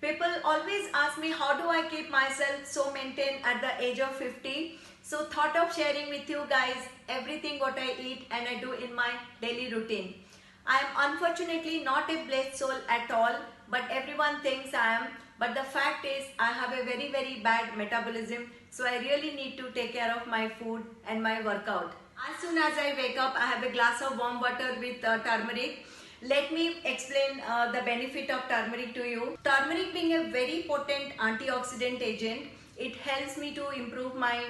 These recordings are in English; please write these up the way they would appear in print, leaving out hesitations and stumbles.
People always ask me how do I keep myself so maintained at the age of 50. So thought of sharing with you guys everything what I eat and I do in my daily routine. I am unfortunately not a blessed soul at all, but everyone thinks I am. But the fact is I have a very bad metabolism, so I really need to take care of my food and my workout. As soon as I wake up, I have a glass of warm water with turmeric. Let me explain the benefit of turmeric to you. Turmeric being a very potent antioxidant agent, it helps me to improve my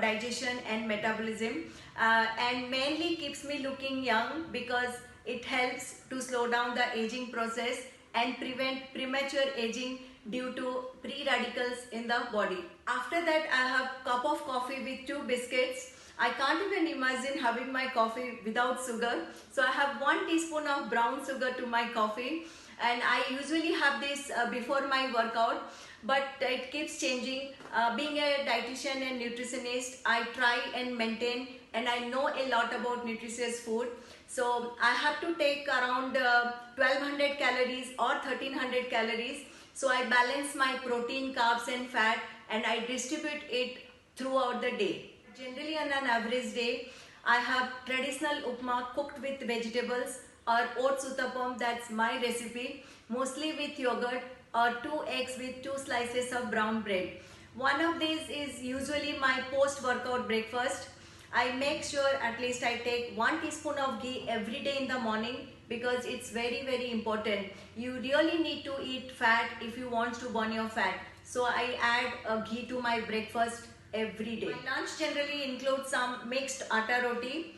digestion and metabolism, and mainly keeps me looking young because it helps to slow down the aging process and prevent premature aging due to free radicals in the body. After that, I have cup of coffee with 2 biscuits. I can't even imagine having my coffee without sugar. So I have 1 teaspoon of brown sugar to my coffee, and I usually have this before my workout, but it keeps changing. Being a dietitian and nutritionist, I try and maintain, and I know a lot about nutritious food. So I have to take around 1200 calories or 1300 calories. So I balance my protein, carbs and fat, and I distribute it throughout the day. Generally on an average day, I have traditional upma cooked with vegetables or oats uttapam, that's my recipe, mostly with yogurt, or 2 eggs with 2 slices of brown bread. One of these is usually my post-workout breakfast. I make sure at least I take 1 teaspoon of ghee every day in the morning because it's very important. You really need to eat fat if you want to burn your fat. So I add ghee to my breakfast every day. My lunch generally includes some mixed atta roti.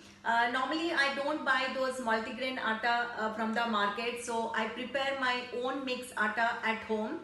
Normally I don't buy those multigrain atta from the market, so I prepare my own mixed atta at home.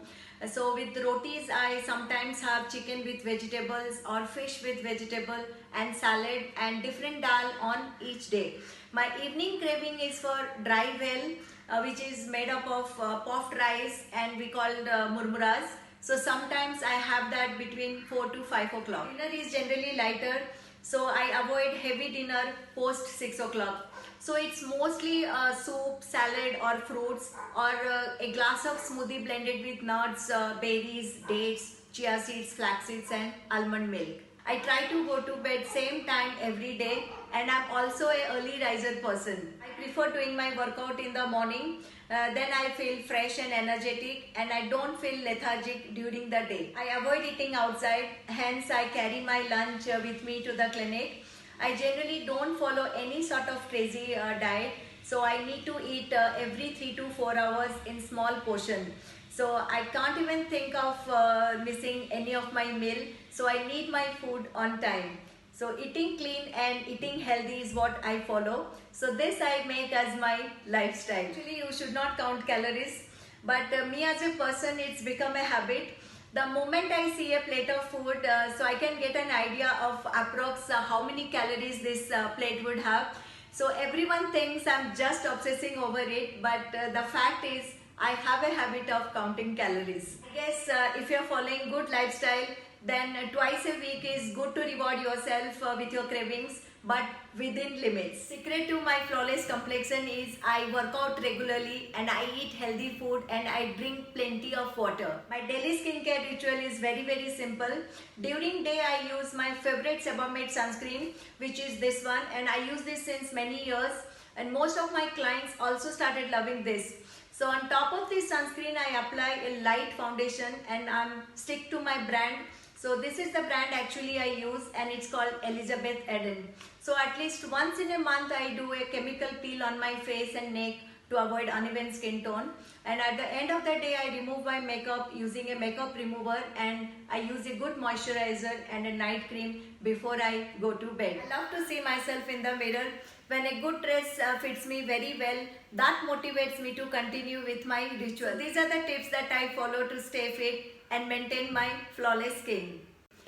So with rotis, I sometimes have chicken with vegetables or fish with vegetable and salad and different dal on each day. My evening craving is for dry well, which is made up of puffed rice, and we call it murmuras. So sometimes I have that between 4 to 5 o'clock. Dinner is generally lighter, so I avoid heavy dinner post 6 o'clock. So it's mostly soup, salad or fruits, or a glass of smoothie blended with nuts, berries, dates, chia seeds, flax seeds and almond milk. I try to go to bed same time every day, and I'm also a early riser person. I prefer doing my workout in the morning. Then I feel fresh and energetic, and I don't feel lethargic during the day. I avoid eating outside, hence I carry my lunch with me to the clinic. I generally don't follow any sort of crazy diet, so I need to eat every 3 to 4 hours in small portion. So I can't even think of missing any of my meal, so I need my food on time. So eating clean and eating healthy is what I follow. So this I make as my lifestyle. Actually, you should not count calories, but me as a person, it's become a habit. The moment I see a plate of food, so I can get an idea of approx how many calories this plate would have. So everyone thinks I'm just obsessing over it, but the fact is I have a habit of counting calories. I guess if you're following good lifestyle, then twice a week is good to reward yourself with your cravings, but within limits. Secret to my flawless complexion is I work out regularly and I eat healthy food and I drink plenty of water. My daily skincare ritual is very simple. During day I use my favorite Sebamed sunscreen, which is this one, and I use this since many years, and most of my clients also started loving this. So on top of this sunscreen I apply a light foundation, and stick to my brand. So this is the brand actually I use, and it's called Elizabeth Eden. So at least once in a month I do a chemical peel on my face and neck to avoid uneven skin tone. And at the end of the day I remove my makeup using a makeup remover, and I use a good moisturizer and a night cream before I go to bed. I love to see myself in the mirror. When a good dress fits me very well, that motivates me to continue with my ritual. These are the tips that I follow to stay fit and maintain my flawless skin.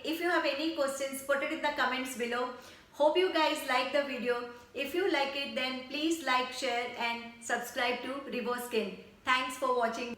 If you have any questions, put it in the comments below. Hope you guys like the video. If you like it, then please like, share and subscribe to Revo Skin. Thanks for watching.